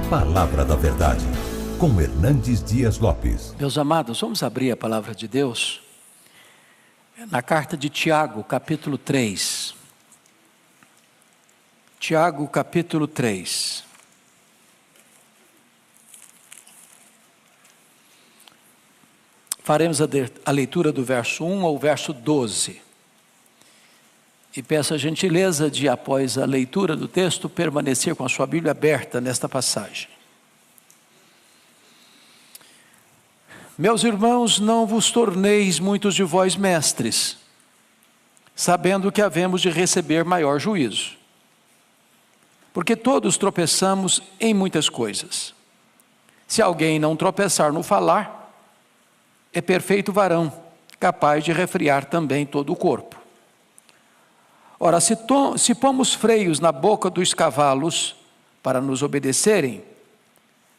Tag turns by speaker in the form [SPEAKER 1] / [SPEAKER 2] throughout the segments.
[SPEAKER 1] Palavra da Verdade, com Hernandes Dias Lopes.
[SPEAKER 2] Meus amados, vamos abrir a palavra de Deus na carta de Tiago, capítulo 3. Tiago, capítulo 3. Faremos a leitura do verso 1 ao verso 12. E peço a gentileza de, após a leitura do texto, permanecer com a sua Bíblia aberta nesta passagem. Meus irmãos, não vos torneis muitos de vós mestres, sabendo que havemos de receber maior juízo. Porque todos tropeçamos em muitas coisas. Se alguém não tropeçar no falar, é perfeito varão, capaz de refrear também todo o corpo. Ora, se pomos freios na boca dos cavalos para nos obedecerem,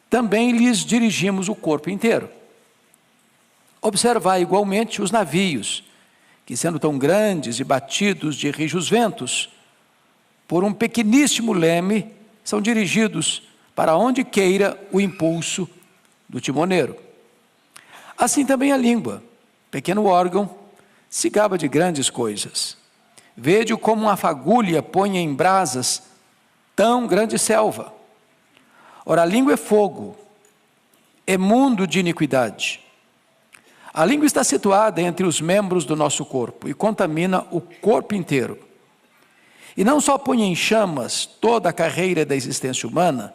[SPEAKER 2] também lhes dirigimos o corpo inteiro. Observai igualmente os navios, que sendo tão grandes e batidos de rijos ventos, por um pequeníssimo leme, são dirigidos para onde queira o impulso do timoneiro. Assim também a língua, pequeno órgão, se gaba de grandes coisas. Vede como uma fagulha põe em brasas tão grande selva. Ora, a língua é fogo, é mundo de iniquidade. A língua está situada entre os membros do nosso corpo e contamina o corpo inteiro. E não só põe em chamas toda a carreira da existência humana,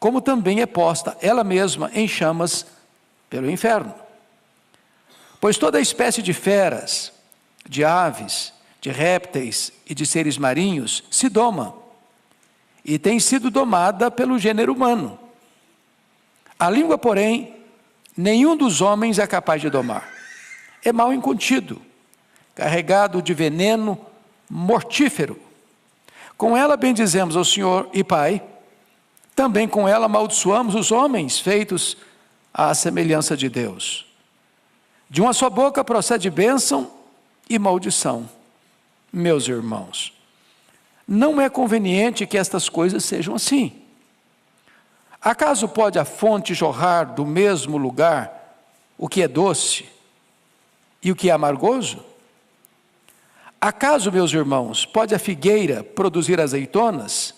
[SPEAKER 2] como também é posta ela mesma em chamas pelo inferno. Pois toda espécie de feras, de aves, de répteis e de seres marinhos se doma, e tem sido domada pelo gênero humano. A língua, porém, nenhum dos homens é capaz de domar. É mal incontido, carregado de veneno mortífero. Com ela bendizemos ao Senhor e Pai, também com ela amaldiçoamos os homens feitos à semelhança de Deus. De uma só boca procede bênção e maldição. Meus irmãos, não é conveniente que estas coisas sejam assim. Acaso pode a fonte jorrar do mesmo lugar o que é doce e o que é amargoso? Acaso, meus irmãos, pode a figueira produzir azeitonas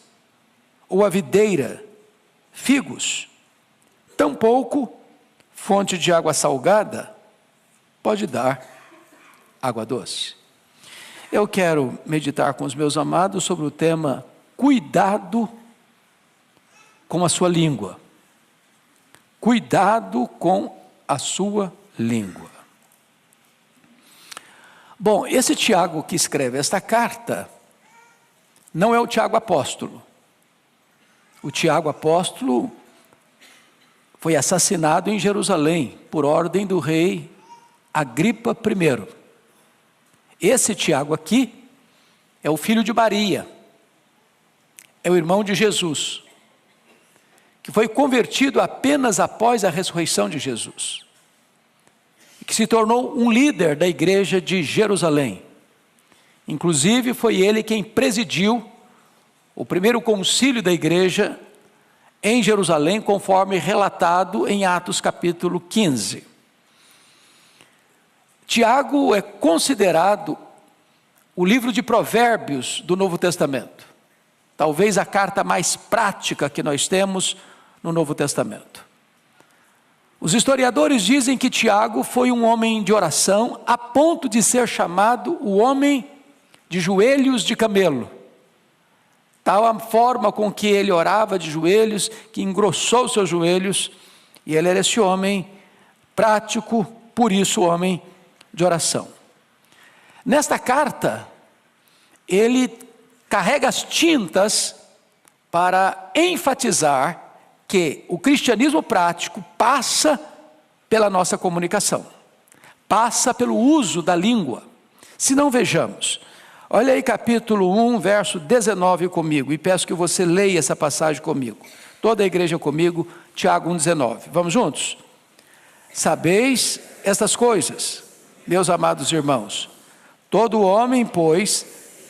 [SPEAKER 2] ou a videira figos? Tampouco fonte de água salgada pode dar água doce. Eu quero meditar com os meus amados sobre o tema cuidado com a sua língua. Cuidado com a sua língua. Bom, esse Tiago que escreve esta carta não é o Tiago apóstolo. O Tiago apóstolo foi assassinado em Jerusalém por ordem do rei Agripa I. Esse Tiago aqui é o filho de Maria, é o irmão de Jesus, que foi convertido apenas após a ressurreição de Jesus, e que se tornou um líder da igreja de Jerusalém. Inclusive foi ele quem presidiu o primeiro concílio da igreja em Jerusalém, conforme relatado em Atos capítulo 15. Tiago é considerado o livro de Provérbios do Novo Testamento. Talvez a carta mais prática que nós temos no Novo Testamento. Os historiadores dizem que Tiago foi um homem de oração a ponto de ser chamado o homem de joelhos de camelo. Tal a forma com que ele orava de joelhos, que engrossou seus joelhos, e ele era esse homem prático, por isso homem de oração. Nesta carta, ele carrega as tintas para enfatizar que o cristianismo prático passa pela nossa comunicação, passa pelo uso da língua. Se não, vejamos. Olha aí capítulo 1, verso 19 comigo, e peço que você leia essa passagem comigo. Toda a igreja comigo, Tiago 1,19. Vamos juntos? Sabeis estas coisas, meus amados irmãos. Todo homem, pois,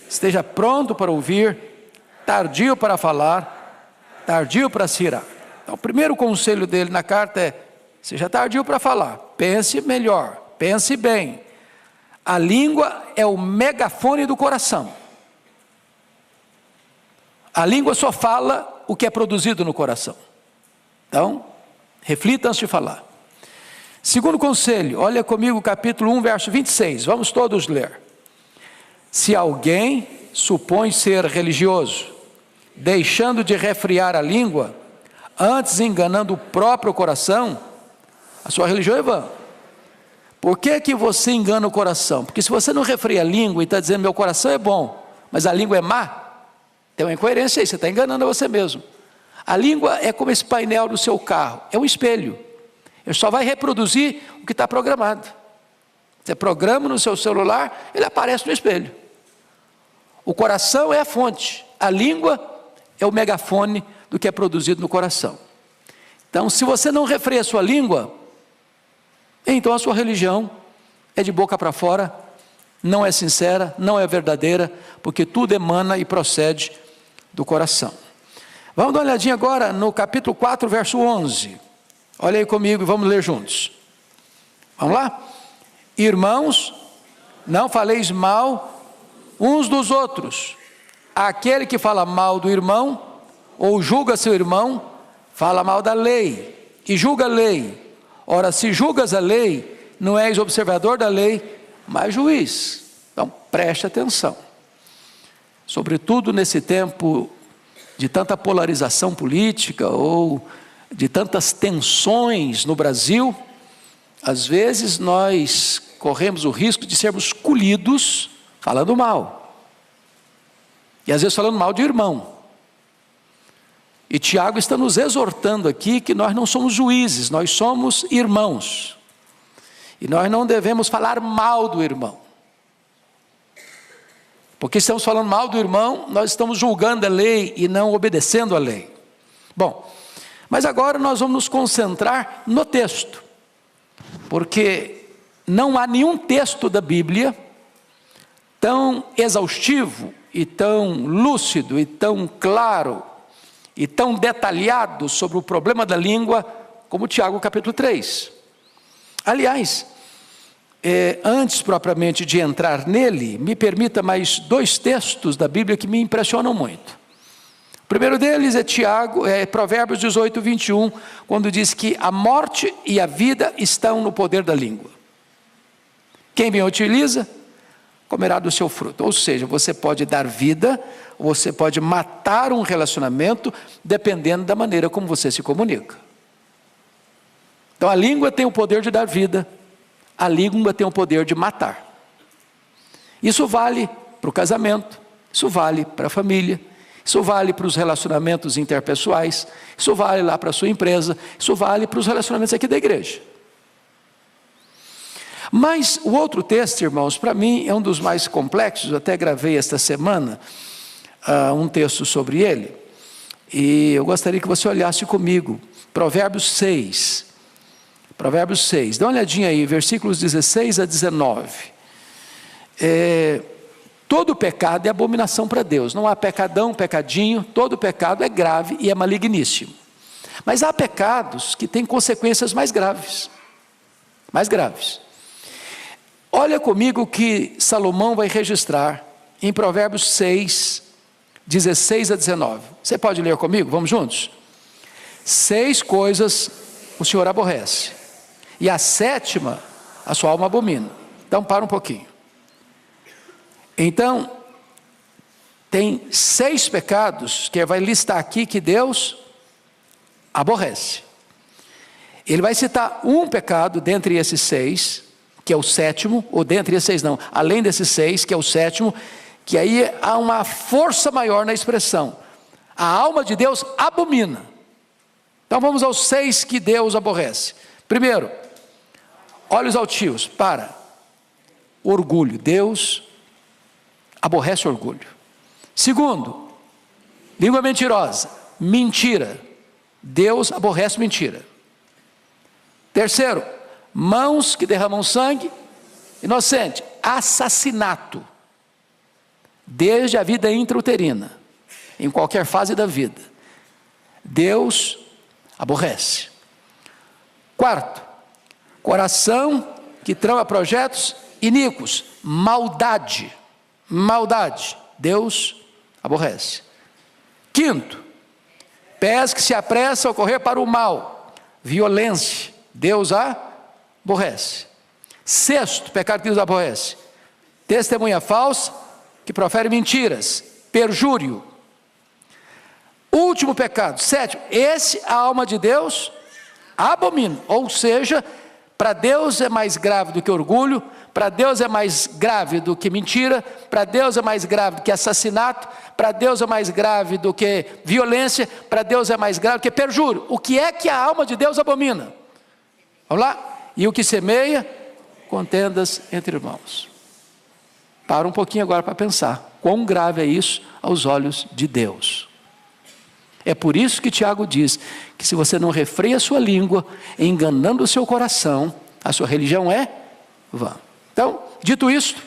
[SPEAKER 2] esteja pronto para ouvir, tardio para falar, tardio para se irar. Então, o primeiro conselho dele na carta é: seja tardio para falar, pense melhor, pense bem. A língua é o megafone do coração. A língua só fala o que é produzido no coração. Então, reflita antes de falar. Segundo conselho, olha comigo o capítulo 1, verso 26. Vamos todos ler. Se alguém supõe ser religioso, deixando de refrear a língua, antes enganando o próprio coração, a sua religião é vã. Por que você engana o coração? Porque se você não refreia a língua e está dizendo meu coração é bom, mas a língua é má, tem uma incoerência aí, você está enganando a você mesmo. A língua é como esse painel do seu carro, é um espelho. Ele só vai reproduzir o que está programado. Você programa no seu celular, ele aparece no espelho. O coração é a fonte, a língua é o megafone do que é produzido no coração. Então, se você não refreia a sua língua, então a sua religião é de boca para fora, não é sincera, não é verdadeira, porque tudo emana e procede do coração. Vamos dar uma olhadinha agora no capítulo 4, verso 11. Olha aí comigo e vamos ler juntos. Vamos lá? Irmãos, não faleis mal uns dos outros. Aquele que fala mal do irmão, ou julga seu irmão, fala mal da lei, e julga a lei. Ora, se julgas a lei, não és observador da lei, mas juiz. Então, preste atenção. Sobretudo nesse tempo de tanta polarização política, ou de tantas tensões no Brasil, às vezes nós corremos o risco de sermos colhidos falando mal. E às vezes falando mal de irmão. E Tiago está nos exortando aqui que nós não somos juízes, nós somos irmãos. E nós não devemos falar mal do irmão. Porque estamos falando mal do irmão, nós estamos julgando a lei e não obedecendo a lei. Bom, mas agora nós vamos nos concentrar no texto. Porque não há nenhum texto da Bíblia tão exaustivo e tão lúcido e tão claro e tão detalhado sobre o problema da língua como Tiago capítulo 3. Aliás, antes propriamente de entrar nele, me permita mais dois textos da Bíblia que me impressionam muito. O primeiro deles é Provérbios 18, 21, quando diz que a morte e a vida estão no poder da língua. Quem bem utiliza, comerá do seu fruto. Ou seja, você pode dar vida, você pode matar um relacionamento, dependendo da maneira como você se comunica. Então a língua tem o poder de dar vida, a língua tem o poder de matar. Isso vale para o casamento, isso vale para a família, isso vale para os relacionamentos interpessoais, isso vale lá para a sua empresa, isso vale para os relacionamentos aqui da igreja. Mas o outro texto, irmãos, para mim é um dos mais complexos. Eu até gravei esta semana um texto sobre ele, e eu gostaria que você olhasse comigo, Provérbios 6. Provérbios 6, dá uma olhadinha aí, versículos 16 a 19. Todo pecado é abominação para Deus, não há pecadão, pecadinho, todo pecado é grave e é maligníssimo. Mas há pecados que têm consequências mais graves. Mais graves. Olha comigo o que Salomão vai registrar em Provérbios 6, 16 a 19. Você pode ler comigo? Vamos juntos? 6 coisas o Senhor aborrece, e a 7ª a sua alma abomina. Então para um pouquinho. Então, tem 6 pecados que ele vai listar aqui que Deus aborrece. Ele vai citar um pecado dentre esses 6, que é o 7º, ou dentre esses 6 não, além desses 6, que é o 7º, que aí há uma força maior na expressão. A alma de Deus abomina. Então vamos aos 6 que Deus aborrece. Primeiro, olhos altivos, orgulho. Deus aborrece orgulho. Segundo, língua mentirosa, mentira. Deus aborrece mentira. Terceiro, mãos que derramam sangue, inocente, assassinato. Desde a vida intrauterina, em qualquer fase da vida, Deus aborrece. Quarto, coração que trama projetos iníquos, maldade, Deus aborrece. Quinto, pés que se apressam a correr para o mal, violência, Deus aborrece. Sexto, pecado que Deus aborrece, testemunha falsa que profere mentiras, perjúrio. Último pecado, sétimo, esse a alma de Deus abomina, ou seja, para Deus é mais grave do que orgulho, para Deus é mais grave do que mentira, para Deus é mais grave do que assassinato, para Deus é mais grave do que violência, para Deus é mais grave do que perjúrio. O que é que a alma de Deus abomina? Vamos lá? E o que semeia, contendas entre irmãos. Para um pouquinho agora para pensar, quão grave é isso aos olhos de Deus. É por isso que Tiago diz que se você não refreia a sua língua, enganando o seu coração, a sua religião é vã. Então, dito isto,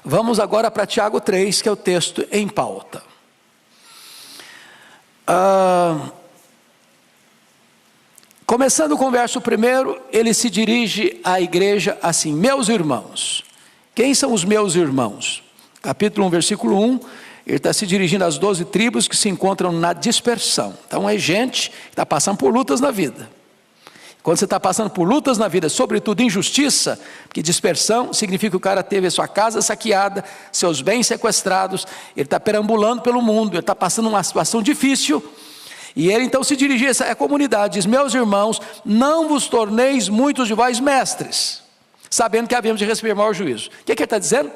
[SPEAKER 2] vamos agora para Tiago 3, que é o texto em pauta. Começando com o verso 1, ele se dirige à igreja assim: meus irmãos. Quem são os meus irmãos? Capítulo 1, versículo 1, ele está se dirigindo às 12 tribos que se encontram na dispersão. Então é gente que está passando por lutas na vida. Quando você está passando por lutas na vida, sobretudo injustiça, porque dispersão significa que o cara teve a sua casa saqueada, seus bens sequestrados, ele está perambulando pelo mundo, ele está passando uma situação difícil, e ele então se dirigia a essa comunidade, diz: meus irmãos, não vos torneis muitos de vós mestres, sabendo que havíamos de receber maior juízo. O que ele está dizendo?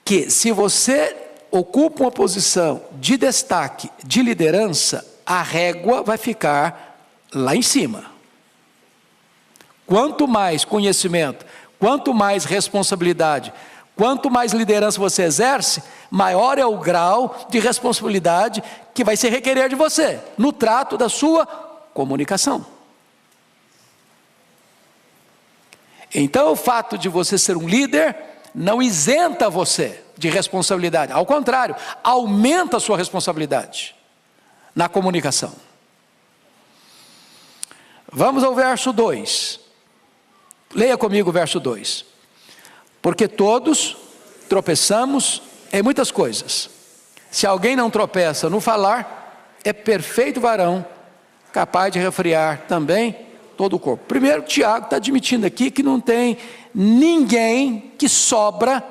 [SPEAKER 2] Que se você ocupa uma posição de destaque, de liderança, a régua vai ficar lá em cima. Quanto mais conhecimento, quanto mais responsabilidade, quanto mais liderança você exerce, maior é o grau de responsabilidade que vai se requerer de você, no trato da sua comunicação. Então o fato de você ser um líder não isenta você de responsabilidade, ao contrário, aumenta a sua responsabilidade na comunicação. Vamos ao verso 2, leia comigo o verso 2. Porque todos tropeçamos em muitas coisas. Se alguém não tropeça no falar, é perfeito varão, capaz de refrear também todo o corpo. Primeiro, Tiago está admitindo aqui que não tem ninguém que sobra,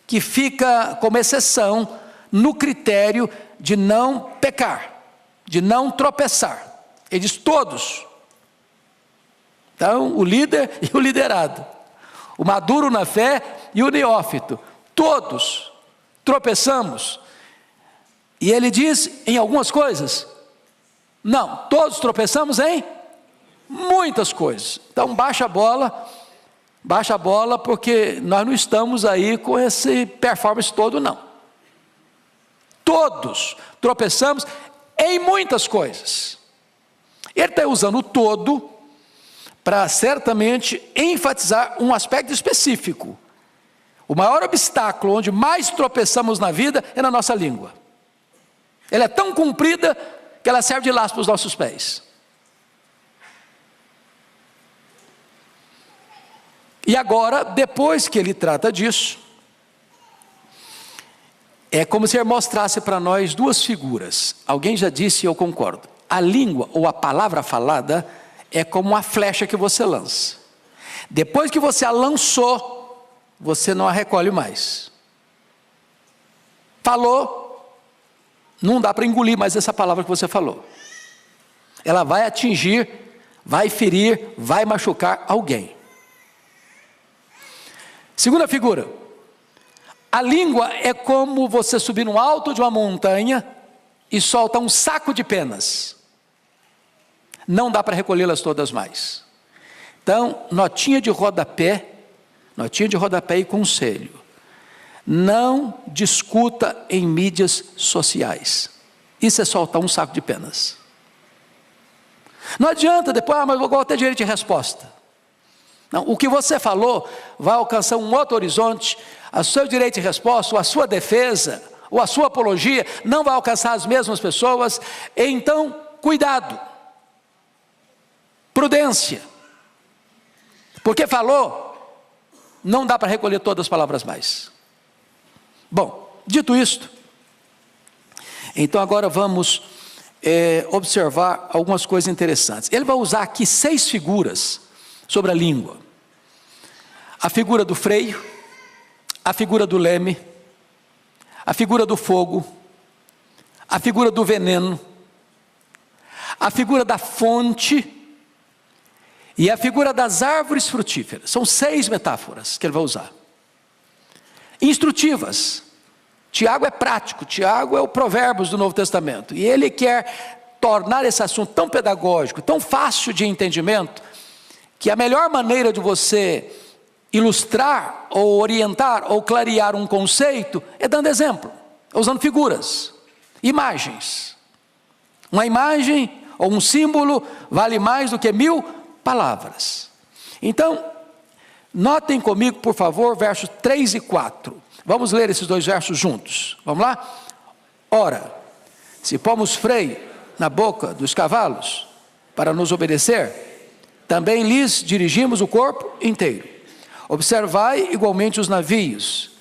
[SPEAKER 2] que fica como exceção no critério de não pecar, de não tropeçar. Ele diz todos. Então, o líder e o liderado, o maduro na fé e o neófito, todos tropeçamos. E ele diz em algumas coisas? Não, todos tropeçamos em muitas coisas. Então baixa a bola, porque nós não estamos aí com esse performance todo, não. Todos tropeçamos em muitas coisas. Ele está usando o todo para certamente enfatizar um aspecto específico. O maior obstáculo onde mais tropeçamos na vida é na nossa língua. Ela é tão comprida que ela serve de laço para os nossos pés. E agora, depois que ele trata disso, é como se ele mostrasse para nós duas figuras. Alguém já disse e eu concordo. A língua ou a palavra falada é como uma flecha que você lança. Depois que você a lançou, você não a recolhe mais. Falou, não dá para engolir mais essa palavra que você falou. Ela vai atingir, vai ferir, vai machucar alguém. Segunda figura. A língua é como você subir no alto de uma montanha e solta um saco de penas. Não dá para recolhê-las todas mais. Então, notinha de rodapé e conselho. Não discuta em mídias sociais. Isso é soltar um saco de penas. Não adianta depois, mas vou ter direito de resposta. Não, o que você falou vai alcançar um outro horizonte. O seu direito de resposta, ou a sua defesa, ou a sua apologia, não vai alcançar as mesmas pessoas. Então, cuidado, prudência, porque falou, não dá para recolher todas as palavras mais. Bom, dito isto, então agora vamos observar algumas coisas interessantes. Ele vai usar aqui 6 figuras sobre a língua: a figura do freio, a figura do leme, a figura do fogo, a figura do veneno, a figura da fonte e a figura das árvores frutíferas. São 6 metáforas que ele vai usar, instrutivas. Tiago é prático, Tiago é o Provérbios do Novo Testamento, e ele quer tornar esse assunto tão pedagógico, tão fácil de entendimento, que a melhor maneira de você ilustrar, ou orientar, ou clarear um conceito, é dando exemplo, usando figuras, imagens. Uma imagem ou um símbolo vale mais do que 1000 palavras. Então, notem comigo, por favor, versos 3 e 4. Vamos ler esses 2 versos juntos. Vamos lá? Ora, se pomos freio na boca dos cavalos para nos obedecer, também lhes dirigimos o corpo inteiro. Observai igualmente os navios,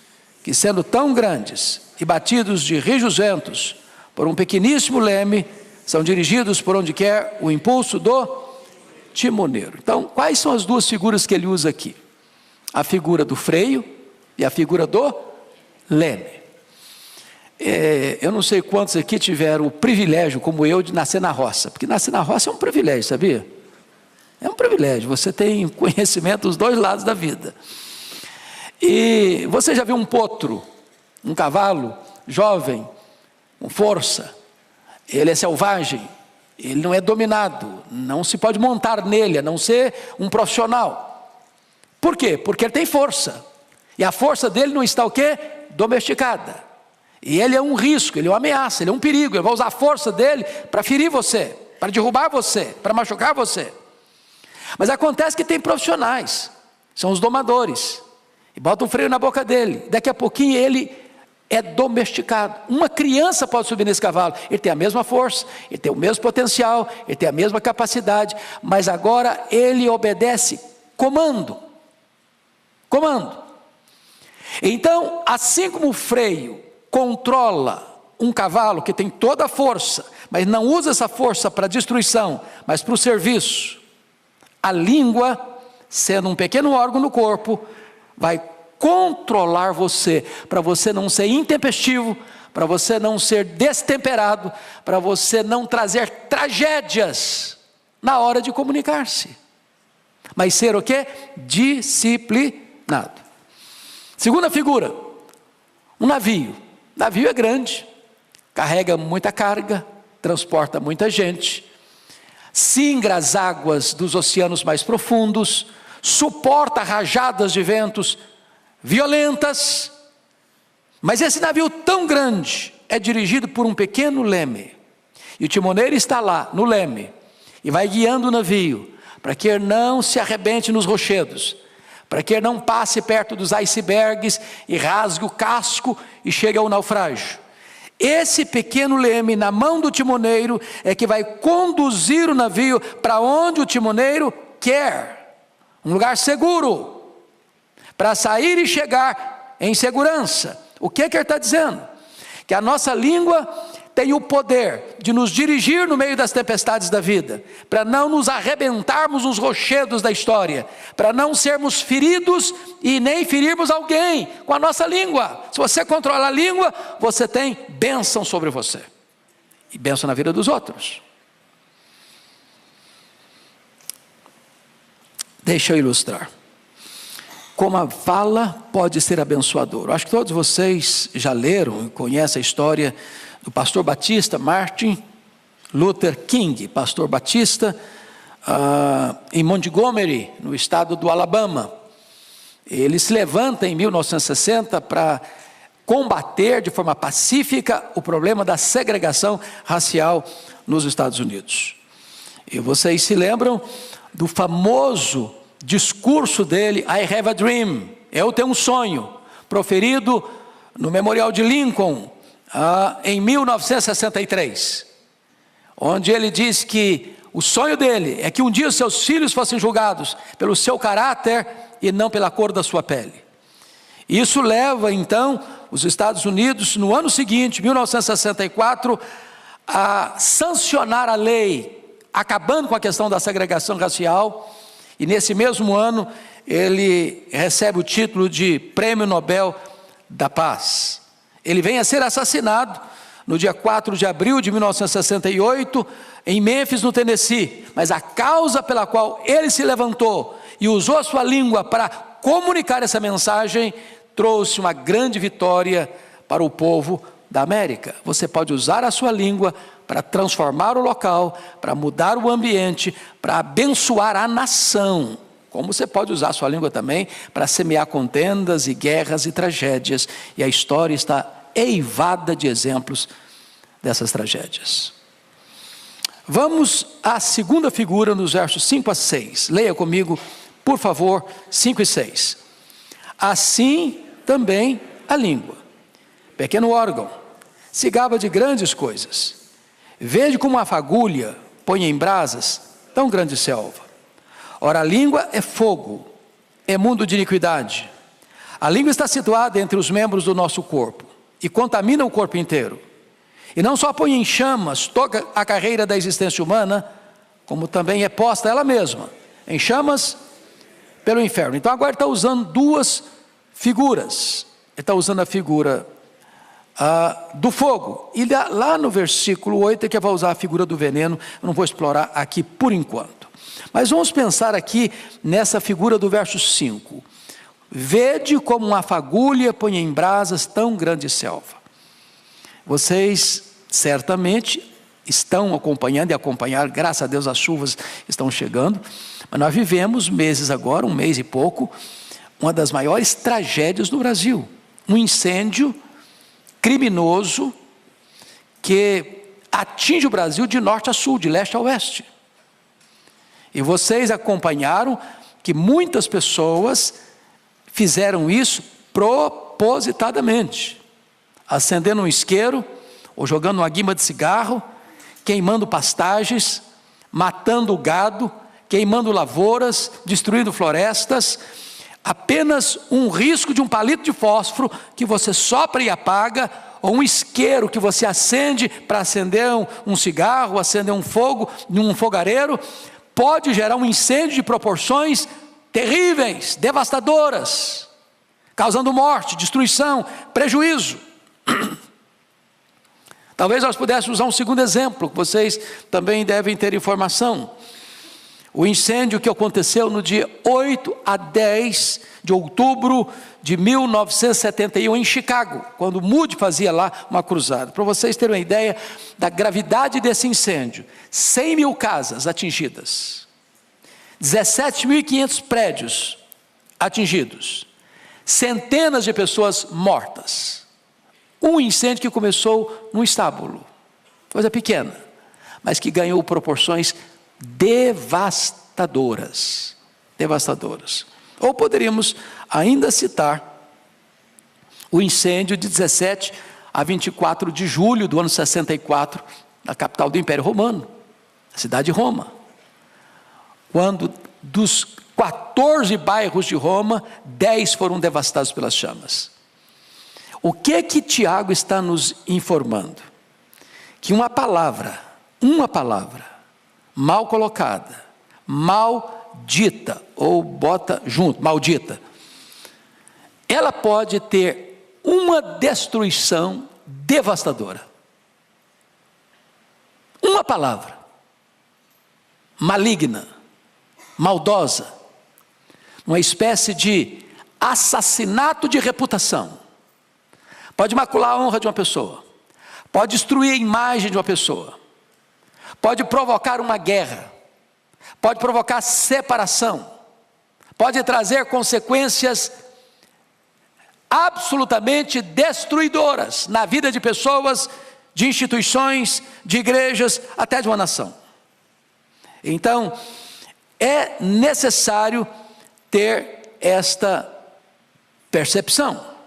[SPEAKER 2] que sendo tão grandes e batidos de rijos ventos por um pequeníssimo leme, são dirigidos por onde quer o impulso do timoneiro. Então, quais são as 2 figuras que ele usa aqui? A figura do freio e a figura do leme. Eu não sei quantos aqui tiveram o privilégio, como eu, de nascer na roça, porque nascer na roça é um privilégio, sabia? É um privilégio, você tem conhecimento dos 2 lados da vida. E você já viu um potro, um cavalo jovem, com força? Ele é selvagem, ele não é dominado, não se pode montar nele, a não ser um profissional. Por quê? Porque ele tem força, e a força dele não está o quê? Domesticada. E ele é um risco, ele é uma ameaça, ele é um perigo. Ele vai usar a força dele para ferir você, para derrubar você, para machucar você. Mas acontece que tem profissionais, são os domadores, e botam um freio na boca dele. Daqui a pouquinho ele é domesticado. Uma criança pode subir nesse cavalo, ele tem a mesma força, ele tem o mesmo potencial, ele tem a mesma capacidade, mas agora ele obedece comando. Então, assim como o freio controla um cavalo que tem toda a força, mas não usa essa força para destruição, mas para o serviço, a língua, sendo um pequeno órgão no corpo, vai controlar você, para você não ser intempestivo, para você não ser destemperado, para você não trazer tragédias na hora de comunicar-se, mas ser o quê? Disciplinado. Segunda figura, um navio. Navio é grande, carrega muita carga, transporta muita gente, singra as águas dos oceanos mais profundos, suporta rajadas de ventos violentas. Mas esse navio tão grande é dirigido por um pequeno leme, e o timoneiro está lá no leme e vai guiando o navio para que ele não se arrebente nos rochedos, para que ele não passe perto dos icebergs e rasgue o casco e chegue ao naufrágio. Esse pequeno leme na mão do timoneiro é que vai conduzir o navio para onde o timoneiro quer, um lugar seguro, para sair e chegar em segurança. O que ele está dizendo? Que a nossa língua tem o poder de nos dirigir no meio das tempestades da vida, para não nos arrebentarmos nos rochedos da história, para não sermos feridos e nem ferirmos alguém com a nossa língua. Se você controla a língua, você tem bênção sobre você, e bênção na vida dos outros. Deixa eu ilustrar como a fala pode ser abençoadora. Acho que todos vocês já leram e conhecem a história do pastor batista Martin Luther King, pastor batista, em Montgomery, no estado do Alabama. Ele se levanta em 1960 para combater de forma pacífica o problema da segregação racial nos Estados Unidos. E vocês se lembram do famoso discurso dele, I have a dream, eu tenho um sonho, proferido no Memorial de Lincoln, em 1963, onde ele diz que o sonho dele é que um dia os seus filhos fossem julgados pelo seu caráter e não pela cor da sua pele. Isso leva então os Estados Unidos, no ano seguinte, 1964, a sancionar a lei, acabando com a questão da segregação racial, e nesse mesmo ano ele recebe o título de Prêmio Nobel da Paz. Ele vem a ser assassinado no dia 4 de abril de 1968, em Memphis, no Tennessee, mas a causa pela qual ele se levantou e usou a sua língua para comunicar essa mensagem, trouxe uma grande vitória para o povo da América. Você pode usar a sua língua para transformar o local, para mudar o ambiente, para abençoar a nação, como você pode usar a sua língua também para semear contendas e guerras e tragédias, e a história está eivada de exemplos dessas tragédias. Vamos à segunda figura nos versos 5 a 6. Leia comigo, por favor, 5 e 6. Assim também a língua, pequeno órgão, se gaba de grandes coisas. Vede como uma fagulha põe em brasas tão grande selva. Ora, a língua é fogo, é mundo de iniquidade. A língua está situada entre os membros do nosso corpo e contamina o corpo inteiro. E não só põe em chamas toda a carreira da existência humana, como também é posta ela mesma em chamas pelo inferno. Então agora ele está usando duas figuras. Ele está usando a figura do fogo. E lá no versículo 8 é que vai usar a figura do veneno. Eu não vou explorar aqui por enquanto. Mas vamos pensar aqui nessa figura do verso 5. Vede como uma fagulha põe em brasas tão grande selva. Vocês certamente estão acompanhando e acompanhar, graças a Deus as chuvas estão chegando, mas nós vivemos meses agora, um mês e pouco, uma das maiores tragédias do Brasil. Um incêndio criminoso que atinge o Brasil de norte a sul, de leste a oeste. E vocês acompanharam que muitas pessoas fizeram isso propositadamente, acendendo um isqueiro, ou jogando uma guimba de cigarro, queimando pastagens, matando gado, queimando lavouras, destruindo florestas, apenas um risco de um palito de fósforo que você sopra e apaga, ou um isqueiro que você acende para acender um cigarro, acender um fogo num fogareiro, pode gerar um incêndio de proporções terríveis, devastadoras, causando morte, destruição, prejuízo. Talvez nós pudéssemos usar um segundo exemplo, que vocês também devem ter informação. O incêndio que aconteceu no dia 8 a 10 de outubro de 1971 em Chicago, quando Moody fazia lá uma cruzada. Para vocês terem uma ideia da gravidade desse incêndio, 100 mil casas atingidas, 17.500 prédios atingidos, centenas de pessoas mortas. Um incêndio que começou num estábulo, coisa pequena, mas que ganhou proporções devastadoras. Ou poderíamos ainda citar o incêndio de 17 a 24 de julho do ano 64, na capital do Império Romano, a cidade de Roma, quando dos 14 bairros de Roma, 10 foram devastados pelas chamas. O que Tiago está nos informando? Que uma palavra mal colocada, mal dita, ou bota junto, maldita, ela pode ter uma destruição devastadora. Uma palavra maligna, maldosa, uma espécie de assassinato de reputação, pode macular a honra de uma pessoa, pode destruir a imagem de uma pessoa, pode provocar uma guerra, pode provocar separação, pode trazer consequências absolutamente destruidoras na vida de pessoas, de instituições, de igrejas, até de uma nação. Então, é necessário ter esta percepção.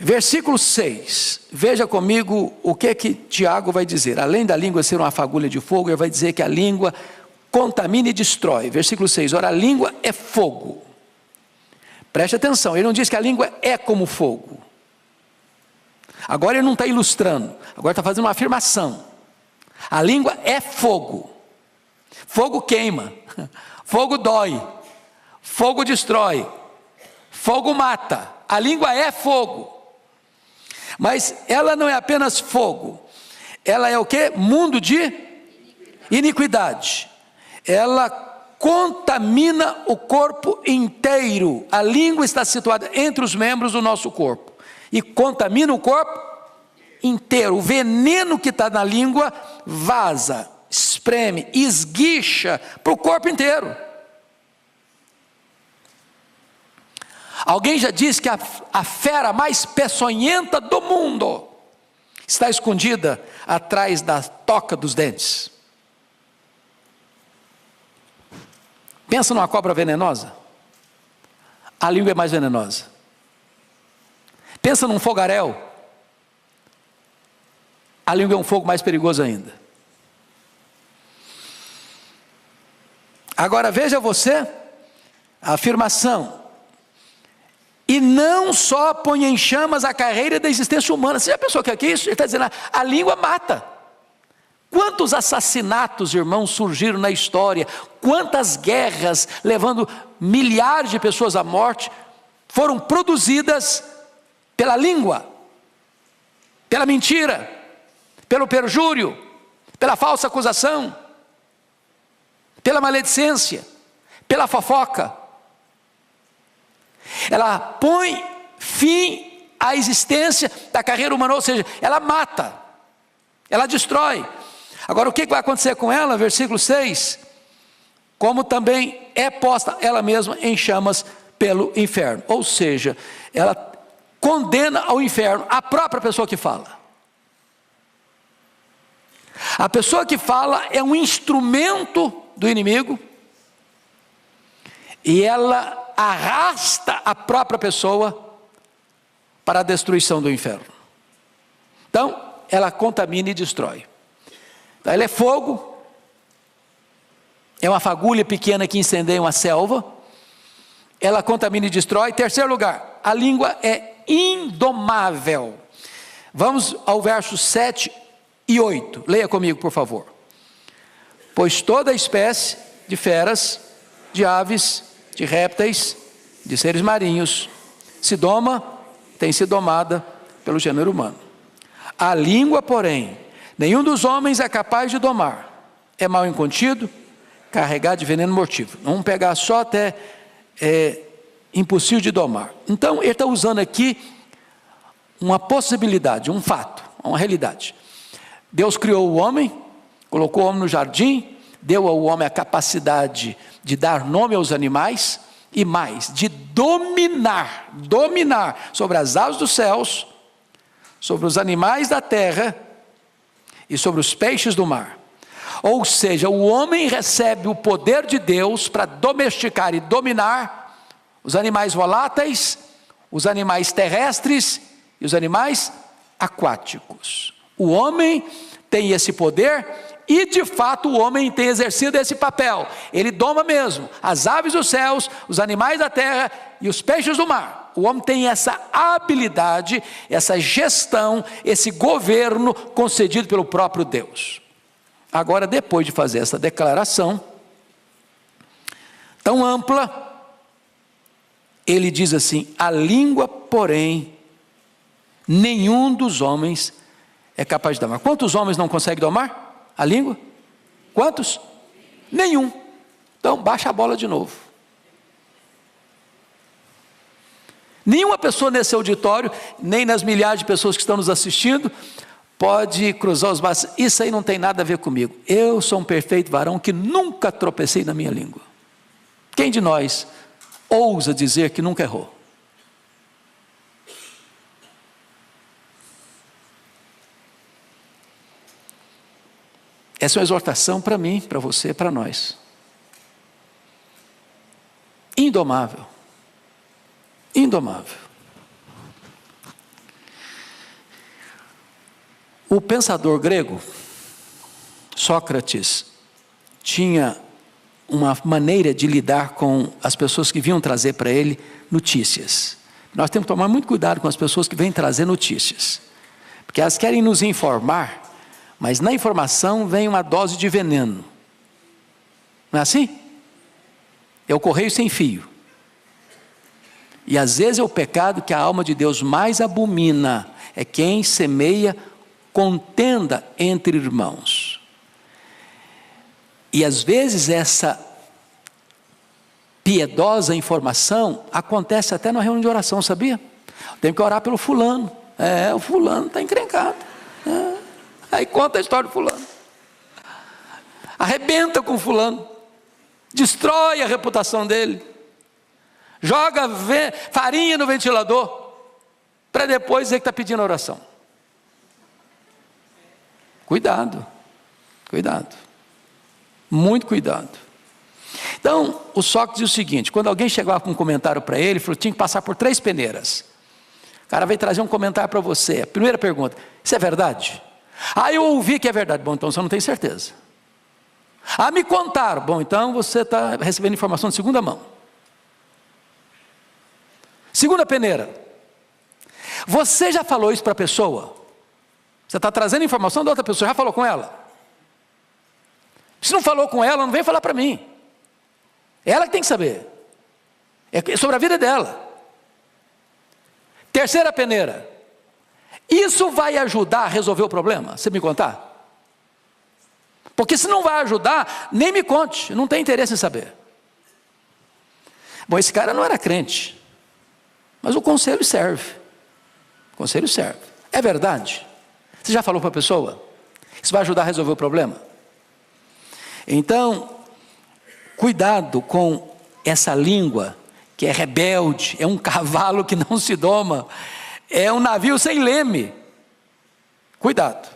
[SPEAKER 2] Versículo 6, veja comigo o que Tiago vai dizer. Além da língua ser uma fagulha de fogo, ele vai dizer que a língua contamina e destrói. Versículo 6, ora, a língua é fogo. Preste atenção, ele não diz que a língua é como fogo. Agora ele não está ilustrando, agora está fazendo uma afirmação. A língua é fogo. Fogo queima, fogo dói, fogo destrói, fogo mata. A língua é fogo. Mas ela não é apenas fogo, ela é o quê? Mundo de iniquidade. Ela contamina o corpo inteiro. A língua está situada entre os membros do nosso corpo e contamina o corpo inteiro. O veneno que está na língua vaza, espreme, esguicha para o corpo inteiro. Alguém já disse que a fera mais peçonhenta do mundo está escondida atrás da toca dos dentes. Pensa numa cobra venenosa. A língua é mais venenosa. Pensa num fogaréu. A língua é um fogo mais perigoso ainda. Agora veja você a afirmação. E não só põe em chamas a carreira da existência humana. Você já pensou que é isso? Ele está dizendo, a língua mata. Quantos assassinatos, irmãos, surgiram na história? Quantas guerras, levando milhares de pessoas à morte, foram produzidas pela língua, pela mentira, pelo perjúrio, pela falsa acusação, pela maledicência, pela fofoca. Ela põe fim à existência da carreira humana, ou seja, ela mata, ela destrói. Agora o que vai acontecer com ela? Versículo 6, como também é posta ela mesma em chamas pelo inferno, ou seja, ela condena ao inferno a própria pessoa que fala. A pessoa que fala é um instrumento do inimigo, e ela arrasta a própria pessoa para a destruição do inferno. Então, ela contamina e destrói. Então, ela é fogo, é uma fagulha pequena que incendeia uma selva, ela contamina e destrói. Terceiro lugar, a língua é indomável. Vamos ao verso 7 e 8, leia comigo por favor. Pois toda espécie de feras, de aves, de répteis, de seres marinhos, se doma, tem sido domada pelo gênero humano. A língua, porém, nenhum dos homens é capaz de domar. É mal incontido, carregado de veneno mortífero. Vamos pegar só até impossível de domar. Então, ele está usando aqui uma possibilidade, um fato, uma realidade. Deus criou o homem, colocou o homem no jardim, deu ao homem a capacidade de dar nome aos animais e mais, de dominar sobre as aves dos céus, sobre os animais da terra e sobre os peixes do mar. Ou seja, o homem recebe o poder de Deus para domesticar e dominar os animais voláteis, os animais terrestres e os animais aquáticos. O homem tem esse poder e de fato o homem tem exercido esse papel. Ele doma mesmo as aves dos céus, os animais da terra e os peixes do mar. O homem tem essa habilidade, essa gestão, esse governo concedido pelo próprio Deus. Agora, depois de fazer essa declaração tão ampla, ele diz assim: a língua, porém, nenhum dos homens é capaz de domar. Quantos homens não conseguem domar a língua? Quantos? Nenhum. Então, baixa a bola de novo. Nenhuma pessoa nesse auditório, nem nas milhares de pessoas que estão nos assistindo, pode cruzar os braços. Isso aí não tem nada a ver comigo. Eu sou um perfeito varão que nunca tropecei na minha língua. Quem de nós ousa dizer que nunca errou? Essa é uma exortação para mim, para você, para nós. Indomável. Indomável. O pensador grego, Sócrates, tinha uma maneira de lidar com as pessoas que vinham trazer para ele notícias. Nós temos que tomar muito cuidado com as pessoas que vêm trazer notícias, porque elas querem nos informar, mas na informação vem uma dose de veneno. Não é assim? É o correio sem fio. E às vezes é o pecado que a alma de Deus mais abomina, é quem semeia contenda entre irmãos. E às vezes essa piedosa informação acontece até na reunião de oração, sabia? Tem que orar pelo fulano. O fulano está encrencado. Aí conta a história do fulano. Arrebenta com o fulano. Destrói a reputação dele. Joga farinha no ventilador, para depois dizer que está pedindo oração. Cuidado, cuidado, muito cuidado. Então, o Sócrates diz o seguinte: quando alguém chegava com um comentário para ele, falou que tinha que passar por 3 peneiras. O cara veio trazer um comentário para você. A primeira pergunta: isso é verdade? Eu ouvi que é verdade. Bom, então você não tem certeza. Me contaram. Bom, então você está recebendo informação de segunda mão. Segunda peneira: você já falou isso para a pessoa? Você está trazendo informação da outra pessoa, já falou com ela? Se não falou com ela, não vem falar para mim. Ela que tem que saber. É sobre a vida dela. Terceira peneira: isso vai ajudar a resolver o problema? Você me contar? Porque se não vai ajudar, nem me conte, não tem interesse em saber. Bom, esse cara não era crente, mas o conselho serve. O conselho serve. É verdade? Você já falou para a pessoa? Isso vai ajudar a resolver o problema? Então, cuidado com essa língua que é rebelde, é um cavalo que não se doma, é um navio sem leme. Cuidado.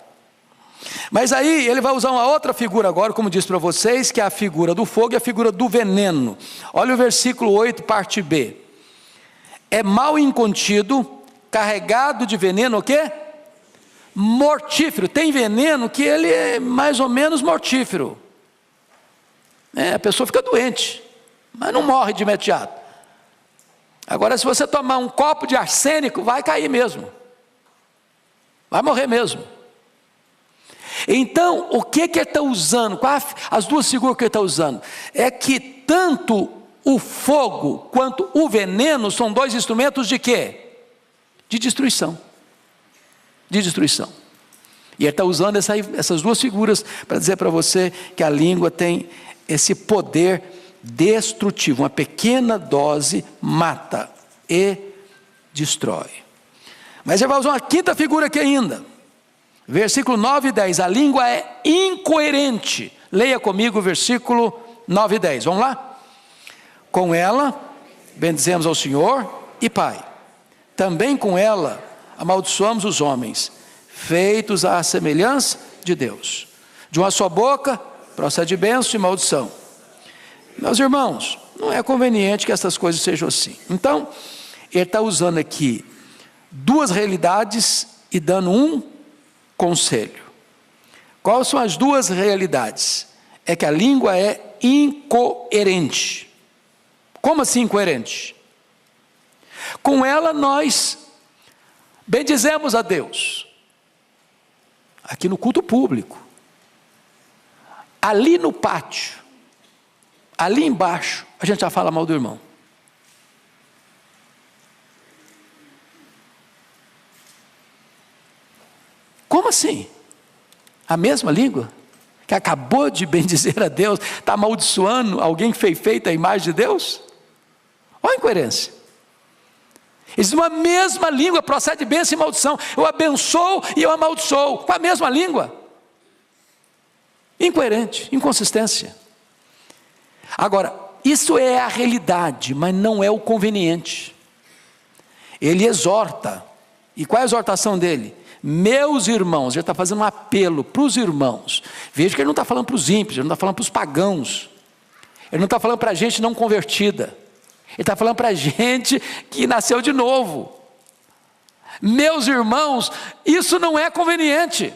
[SPEAKER 2] Mas aí ele vai usar uma outra figura agora, como disse para vocês, que é a figura do fogo e a figura do veneno. Olha o versículo 8, parte B. É mal incontido, carregado de veneno, o quê? Mortífero. Tem veneno que ele é mais ou menos mortífero. A pessoa fica doente, mas não morre de imediato. Agora, se você tomar um copo de arsênico, vai cair mesmo. Vai morrer mesmo. Então, o que ele está usando? As duas figuras que ele está usando é que tanto o fogo quanto o veneno são 2 instrumentos de quê? De destruição. De destruição. E ele está usando essas duas figuras para dizer para você que a língua tem esse poder destrutivo. Uma pequena dose mata e destrói. Mas ele vai usar uma quinta figura aqui ainda. Versículo 9 e 10. A língua é incoerente. Leia comigo o versículo 9 e 10. Vamos lá? Com ela bendizemos ao Senhor e Pai. Também com ela amaldiçoamos os homens, feitos à semelhança de Deus. De uma só boca procede bênção e maldição. Meus irmãos, não é conveniente que essas coisas sejam assim. Então, ele está usando aqui 2 realidades e dando um conselho. Quais são as 2 realidades? É que a língua é incoerente. Como assim incoerente? Com ela nós bendizemos a Deus. Aqui no culto público. Ali no pátio. Ali embaixo, a gente já fala mal do irmão. Como assim? A mesma língua? Que acabou de bendizer a Deus, está amaldiçoando alguém que fez feita a imagem de Deus? Olha a incoerência. Eles uma mesma língua procede bênção e maldição. Eu abençoo e eu amaldiçoo. Com a mesma língua. Incoerente, inconsistência. Agora, isso é a realidade, mas não é o conveniente. Ele exorta. E qual é a exortação dele? Meus irmãos, ele está fazendo um apelo para os irmãos. Veja que ele não está falando para os ímpios, ele não está falando para os pagãos. Ele não está falando para a gente não convertida. Ele está falando para a gente que nasceu de novo. Meus irmãos, isso não é conveniente.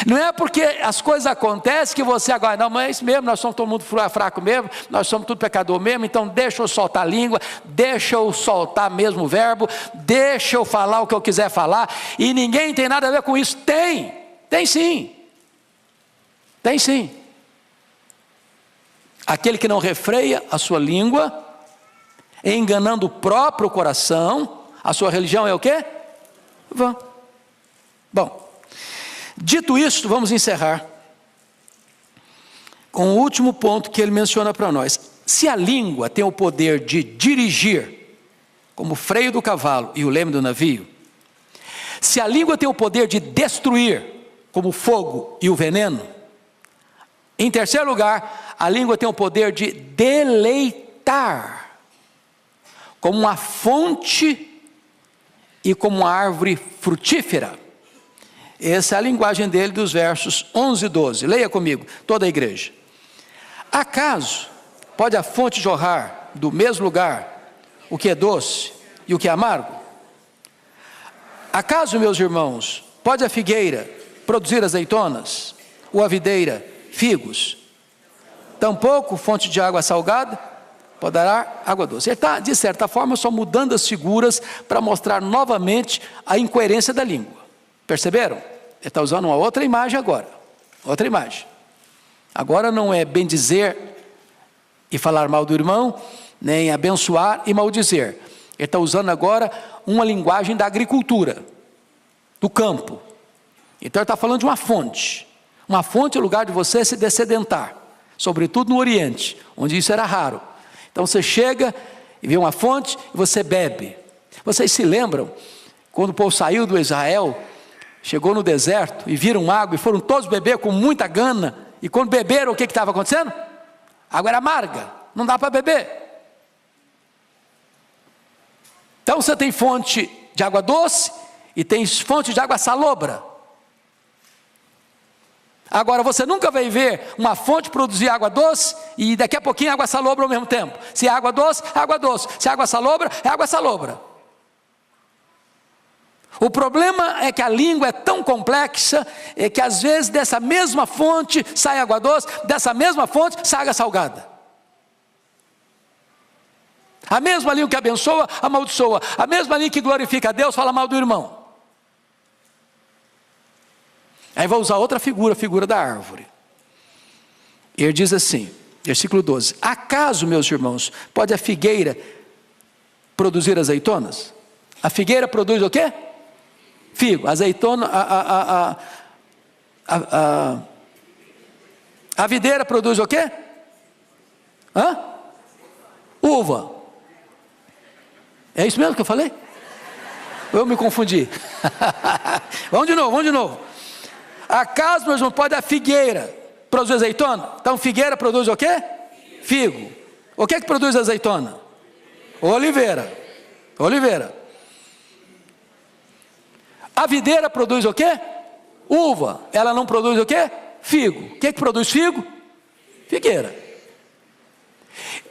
[SPEAKER 2] Não é porque as coisas acontecem que você agora, não, mas é isso mesmo, nós somos todo mundo fraco mesmo, nós somos tudo pecador mesmo, então deixa eu soltar a língua, deixa eu soltar mesmo o verbo, deixa eu falar o que eu quiser falar, e ninguém tem nada a ver com isso. Tem sim. Tem sim. Aquele que não refreia a sua língua, enganando o próprio coração, a sua religião é o quê? Vã. Bom, dito isto, vamos encerrar com o último ponto que ele menciona para nós. Se a língua tem o poder de dirigir, como o freio do cavalo e o leme do navio, se a língua tem o poder de destruir, como o fogo e o veneno, em terceiro lugar, a língua tem o poder de deleitar, como uma fonte e como uma árvore frutífera. Essa é a linguagem dele dos versos 11 e 12. Leia comigo, toda a igreja. Acaso pode a fonte jorrar do mesmo lugar o que é doce e o que é amargo? Acaso, meus irmãos, pode a figueira produzir azeitonas, ou a videira figos? Tampouco fonte de água salgada poderá água doce. Ele está, de certa forma, só mudando as figuras para mostrar novamente a incoerência da língua. Perceberam? Ele está usando uma outra imagem agora. Outra imagem. Agora não é bem dizer e falar mal do irmão, nem abençoar e maldizer. Ele está usando agora uma linguagem da agricultura, do campo. Então ele está falando de uma fonte. Uma fonte é o lugar de você se dessedentar, sobretudo no Oriente, onde isso era raro. Então você chega e vê uma fonte e você bebe. Vocês se lembram, quando o povo saiu do Israel, chegou no deserto e viram água e foram todos beber com muita gana, e quando beberam, o que estava acontecendo? A água era amarga, não dá para beber. Então você tem fonte de água doce e tem fonte de água salobra. Agora você nunca vai ver uma fonte produzir água doce e daqui a pouquinho água salobra ao mesmo tempo. Se é água doce, é água doce. Se é água salobra, é água salobra. O problema é que a língua é tão complexa, que às vezes dessa mesma fonte sai água doce, dessa mesma fonte sai água salgada. A mesma língua que abençoa, amaldiçoa. A mesma língua que glorifica a Deus, fala mal do irmão. Aí vou usar outra figura, a figura da árvore. Ele diz assim, versículo 12: acaso, meus irmãos, pode a figueira produzir azeitonas? A figueira produz o quê? Figo. Azeitona, a videira produz o quê? Uva. É isso mesmo que eu falei? Eu me confundi. Vamos de novo. Acaso, meus irmãos, pode a figueira produzir azeitona? Então figueira produz o quê? Figo. O que produz azeitona? Oliveira. A videira produz o quê? Uva. Ela não produz o quê? Figo. O que produz figo? Figueira.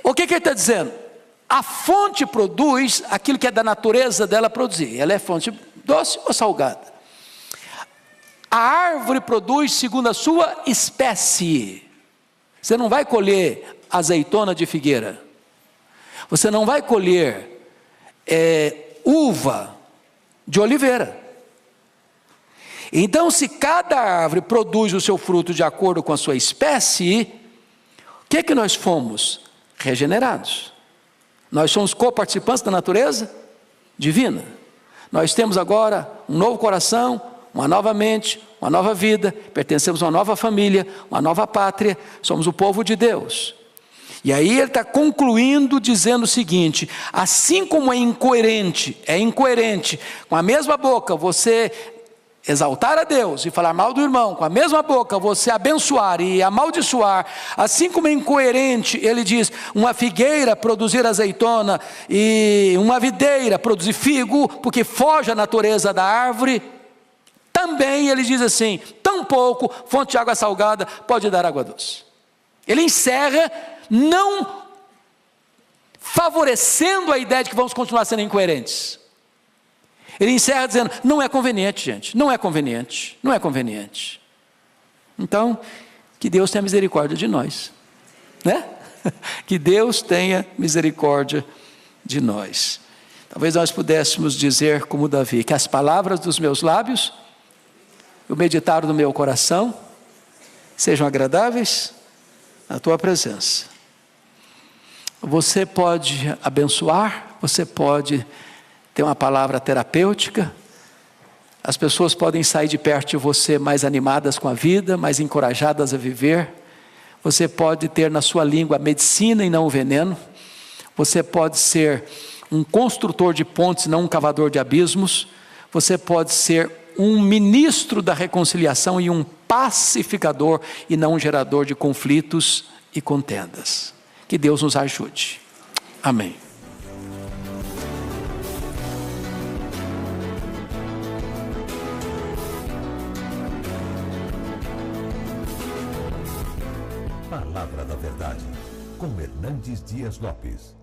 [SPEAKER 2] O que ele está dizendo? A fonte produz aquilo que é da natureza dela produzir. Ela é fonte doce ou salgada? A árvore produz segundo a sua espécie. Você não vai colher azeitona de figueira. Você não vai colher uva de oliveira. Então, se cada árvore produz o seu fruto de acordo com a sua espécie, o que nós fomos? Regenerados. Nós somos coparticipantes da natureza divina. Nós temos agora um novo coração, uma nova mente, uma nova vida, pertencemos a uma nova família, uma nova pátria, somos o povo de Deus. E aí ele está concluindo dizendo o seguinte: assim como é incoerente, com a mesma boca você exaltar a Deus e falar mal do irmão, com a mesma boca você abençoar e amaldiçoar, assim como é incoerente, ele diz, uma figueira produzir azeitona e uma videira produzir figo, porque foge a natureza da árvore, também ele diz assim, tampouco fonte de água salgada pode dar água doce. Ele encerra não favorecendo a ideia de que vamos continuar sendo incoerentes. Ele encerra dizendo, não é conveniente, gente, não é conveniente. Então, que Deus tenha misericórdia de nós, né? Que Deus tenha misericórdia de nós. Talvez nós pudéssemos dizer como Davi, que as palavras dos meus lábios, o meditar do meu coração, sejam agradáveis na tua presença. Você pode abençoar, você pode ter uma palavra terapêutica, as pessoas podem sair de perto de você mais animadas com a vida, mais encorajadas a viver. Você pode ter na sua língua a medicina e não o veneno. Você pode ser um construtor de pontes, não um cavador de abismos. Você pode ser um ministro da reconciliação e um pacificador e não um gerador de conflitos e contendas. Que Deus nos ajude. Amém.
[SPEAKER 1] Palavra da Verdade, com Hernandes Dias Lopes.